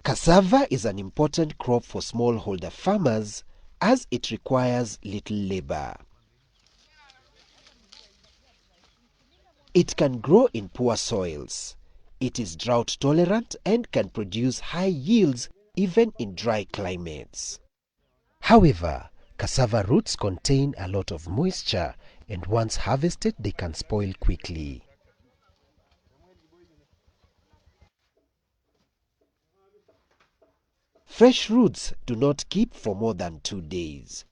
Cassava is an important crop for smallholder farmers as it requires little labor. It can grow in poor soils. It is drought tolerant and can produce high yields even in dry climates. However, cassava roots contain a lot of moisture, and once harvested they can spoil quickly. Fresh roots do not keep for more than 2 days.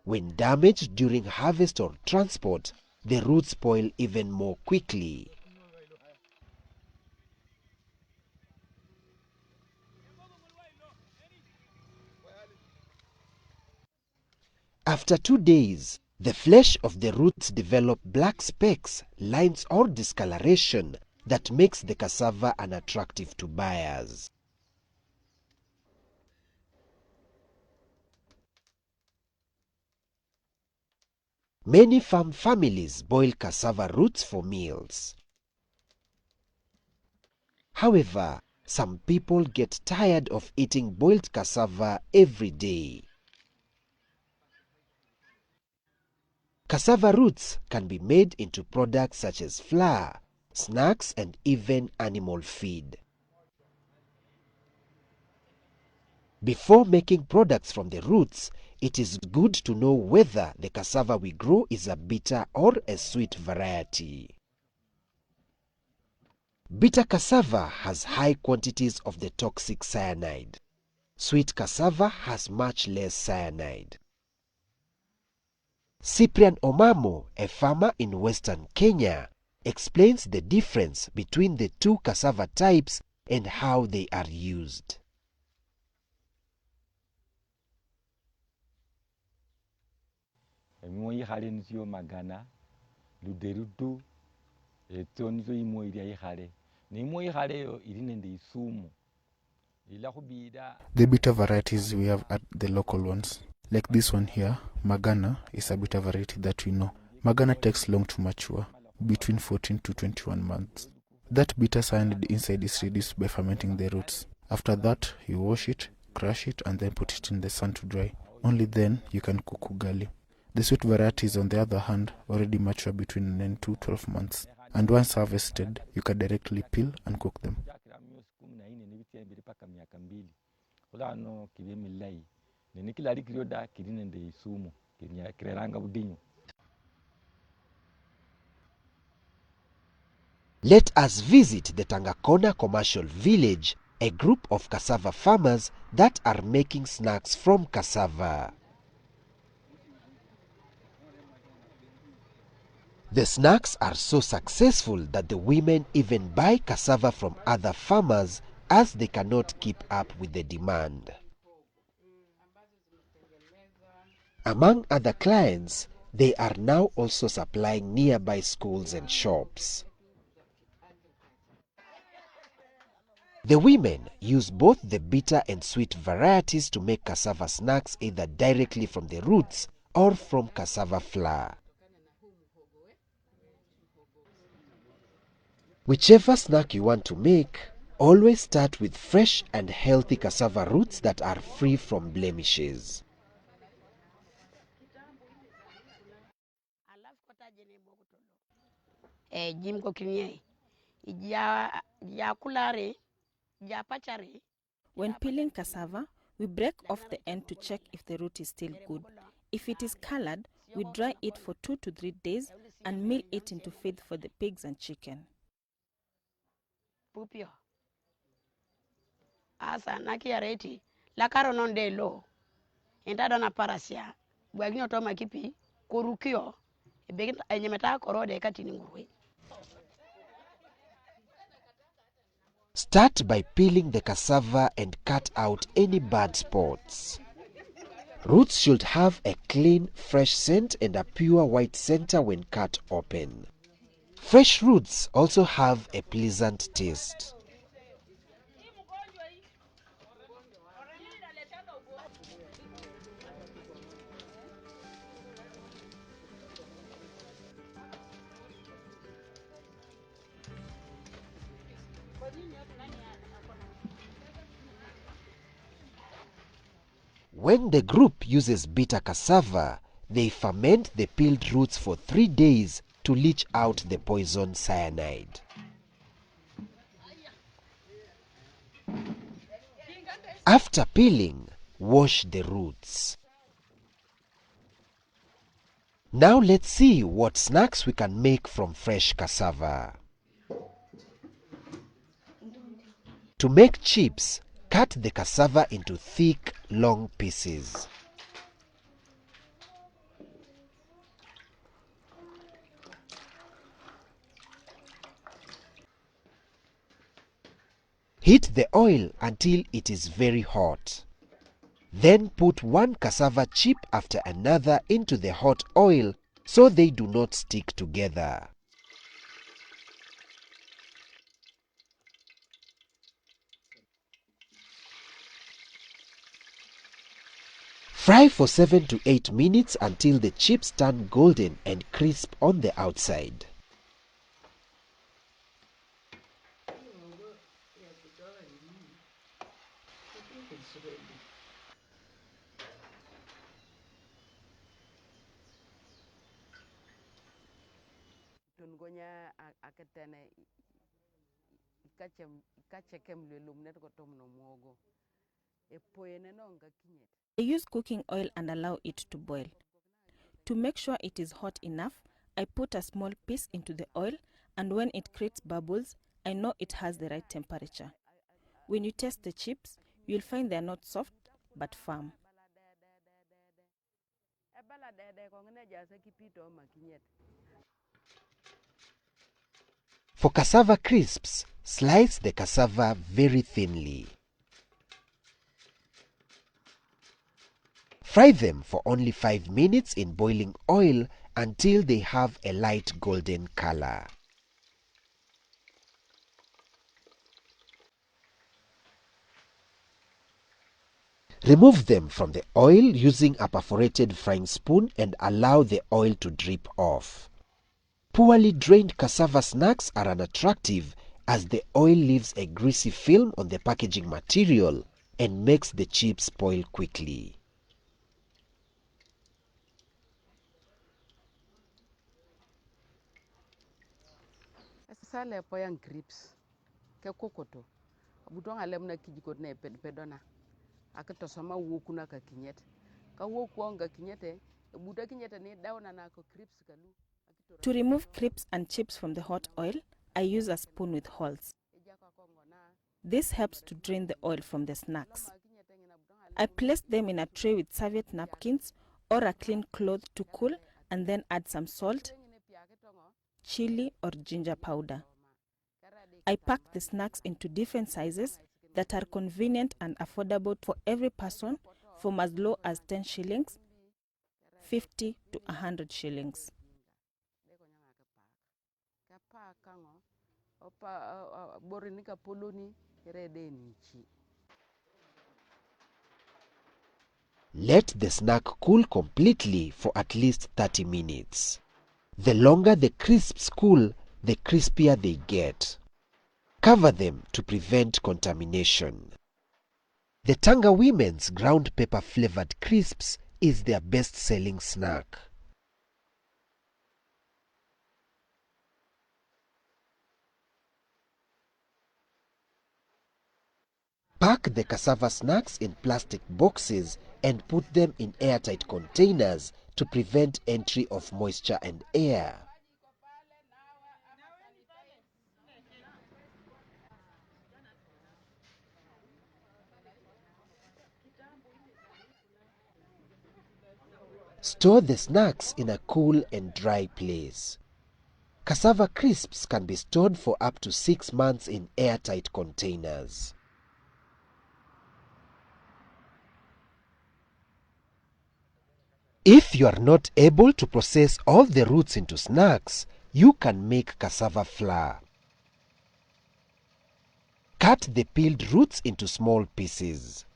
When damaged during harvest or transport, the roots spoil even more quickly. After 2 days, the flesh of the roots develop black specks, lines or discoloration that makes the cassava unattractive to buyers. Many farm families boil cassava roots for meals. However, some people get tired of eating boiled cassava every day. Cassava roots can be made into products such as flour, snacks, and even animal feed. Before making products from the roots, it is good to know whether the cassava we grow is a bitter or a sweet variety. Bitter cassava has high quantities of the toxic cyanide. Sweet cassava has much less cyanide. Cyprian Omamo, a farmer in western Kenya, explains the difference between the two cassava types and how they are used. The bitter varieties we have are the local ones. Like this one here, Magana is a bitter variety that we know. Magana takes long to mature, between 14 to 21 months. That bitter cyanide inside is reduced by fermenting the roots. After that, you wash it, crush it, and then put it in the sun to dry. Only then you can cook ugali. The sweet varieties, on the other hand, already mature between 9 to 12 months. And once harvested, you can directly peel and cook them. Let us visit the Tangakona Commercial Village, a group of cassava farmers that are making snacks from cassava. The snacks are so successful that the women even buy cassava from other farmers as they cannot keep up with the demand. Among other clients, they are now also supplying nearby schools and shops. The women use both the bitter and sweet varieties to make cassava snacks either directly from the roots or from cassava flour. Whichever snack you want to make, always start with fresh and healthy cassava roots that are free from blemishes. When peeling cassava, we break off the end to check if the root is still good. If it is colored, we dry it for 2 to 3 days and mill it into feed for the pigs and chicken. Asa nakiareti la karo non de lo enta dona parasia bwagino to makipi korukio ebegin enyemeta korode katini ngurwe. Start by peeling the cassava and cut out any bad spots. Roots should have a clean, fresh scent and a pure white center when cut open. Fresh roots also have a pleasant taste. When the group uses bitter cassava, they ferment the peeled roots for 3 days to leach out the poison cyanide. After peeling, wash the roots. Now let's see what snacks we can make from fresh cassava. To make chips, cut the cassava into thick, long pieces. Heat the oil until it is very hot. Then put one cassava chip after another into the hot oil so they do not stick together. Fry for 7 to 8 minutes until the chips turn golden and crisp on the outside. I use cooking oil and allow it to boil. To make sure it is hot enough, I put a small piece into the oil, and when it creates bubbles, I know it has the right temperature. When you taste the chips, you'll find they are not soft but firm. For cassava crisps, slice the cassava very thinly. Fry them for only 5 minutes in boiling oil until they have a light golden color. Remove them from the oil using a perforated frying spoon and allow the oil to drip off. Poorly drained cassava snacks are unattractive as the oil leaves a greasy film on the packaging material and makes the chips spoil quickly. Sale poyang grips ke kokoto butong alem na kijiko ne pedona akato sama wokuna ka kinyet ka wokuanga kinyete buda kinyete ne dauna na ko grips kalu. To remove crisps and chips from the hot oil, I use a spoon with holes. This helps to drain the oil from the snacks. I place them in a tray with serviette napkins or a clean cloth to cool, and then add some salt, chili or ginger powder. I pack the snacks into different sizes that are convenient and affordable for every person, from as low as 10 shillings, 50 to 100 shillings. Let the snack cool completely for at least 30 minutes. The longer the crisps cool, the crispier they get. Cover them to prevent contamination. The Tanga Women's ground pepper flavored crisps is their best-selling snack. Pack the cassava snacks in plastic boxes and put them in airtight containers to prevent entry of moisture and air. Store the snacks in a cool and dry place. Cassava crisps can be stored for up to 6 months in airtight containers. If you are not able to process all the roots into snacks, you can make cassava flour. Cut the peeled roots into small pieces.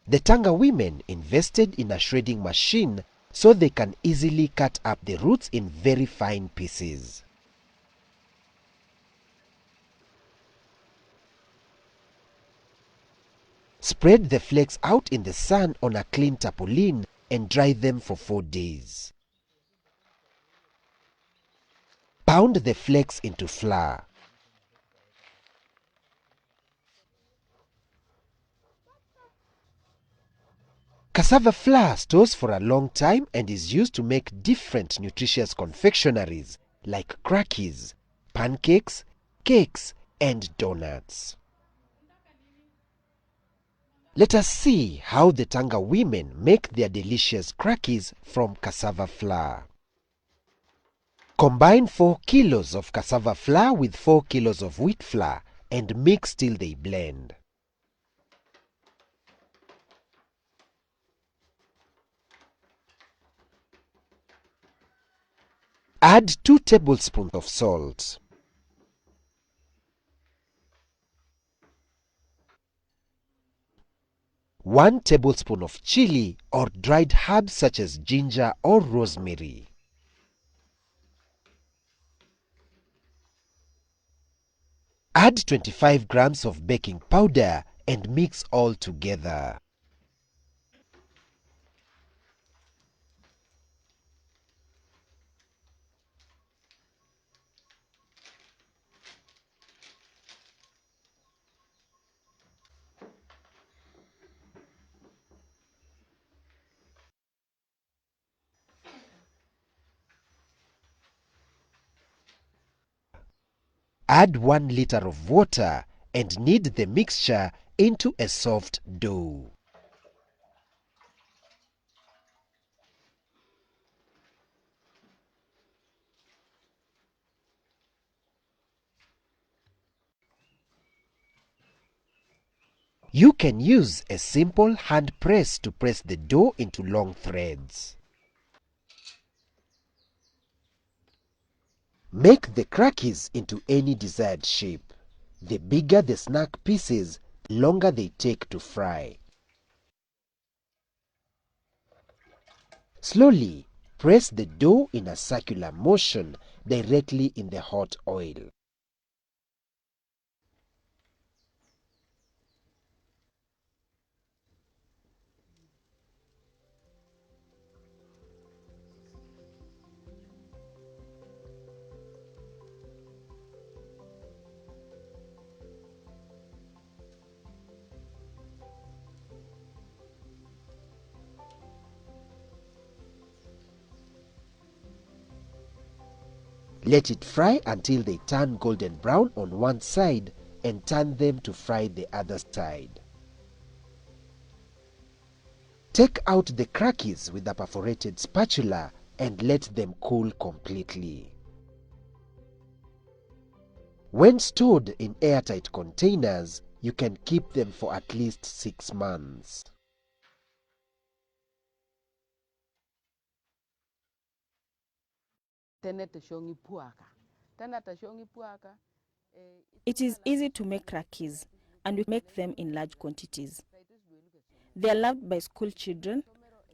The Tanga women invested in a shredding machine so they can easily cut up the roots in very fine pieces. Spread the flakes out in the sun on a clean tarpaulin and dry them for 4 days. Pound the flakes into flour. Cassava flour stores for a long time and is used to make different nutritious confectionaries like crackers, pancakes, cakes, and donuts. Let us see how the Tanga women make their delicious crackers from cassava flour. Combine 4 kilos of cassava flour with 4 kilos of wheat flour and mix till they blend. Add 2 tablespoons of salt. One tablespoon of chili or dried herbs such as ginger or rosemary. Add 25 grams of baking powder and mix all together. Add 1 liter of water and knead the mixture into a soft dough. You can use a simple hand press to press the dough into long threads. Make the crackers into any desired shape. The bigger the snack pieces, the longer they take to fry. Slowly press the dough in a circular motion directly in the hot oil. Let it fry until they turn golden brown on one side and turn them to fry the other side. Take out the crackers with a perforated spatula and let them cool completely. When stored in airtight containers, you can keep them for at least 6 months. It is easy to make crackers, and we make them in large quantities. They are loved by school children,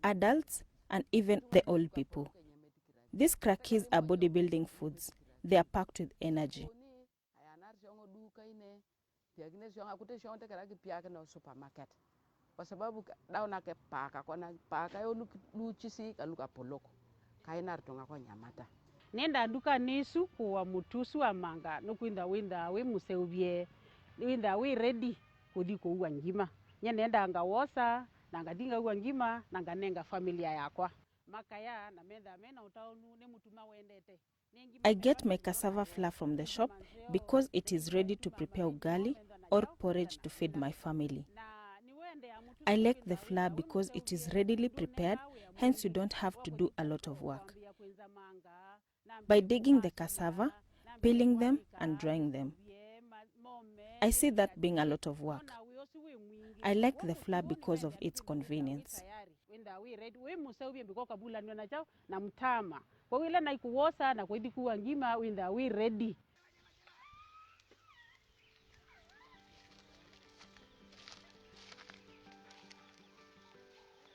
adults, and even the old people. These crackers are bodybuilding foods. They are packed with energy. Kwa sababu dauna ke paka kona paka yo luchisi ka luka poloko kaina rutonga kwa nyamata nenda duka nisu kuwa mutusu amanga nukwinda winda we museuvye winda we ready kudi ko uwangima nenda ngawosa nanga dinga uwangima nanga nenga familia yakwa makaya na menda mena utaunu ne mutuma wendete. I get my cassava flour from the shop because it is ready to prepare ugali or porridge to feed my family. I like the flour because it is readily prepared, hence you don't have to do a lot of work. By digging the cassava, peeling them and drying them. I see that being a lot of work. I like the flour because of its convenience.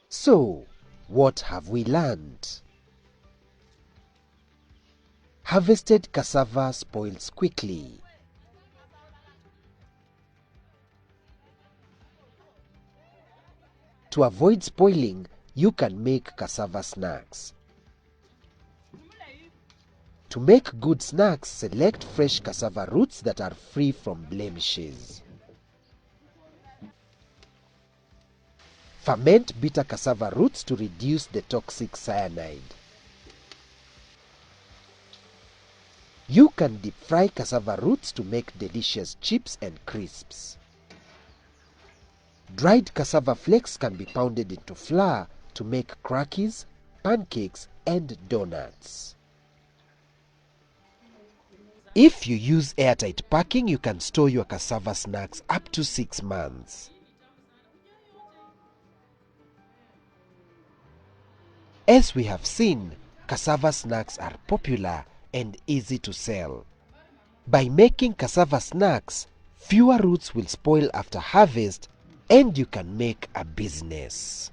So, what have we learned? Harvested cassava spoils quickly. To avoid spoiling, you can make cassava snacks. To make good snacks, select fresh cassava roots that are free from blemishes. Ferment bitter cassava roots to reduce the toxic cyanide. You can deep fry cassava roots to make delicious chips and crisps. Dried cassava flakes can be pounded into flour to make crackers, pancakes, and donuts. If you use airtight packing, you can store your cassava snacks up to 6 months. As we have seen, cassava snacks are popular and easy to sell. By making cassava snacks, fewer roots will spoil after harvest and you can make a business.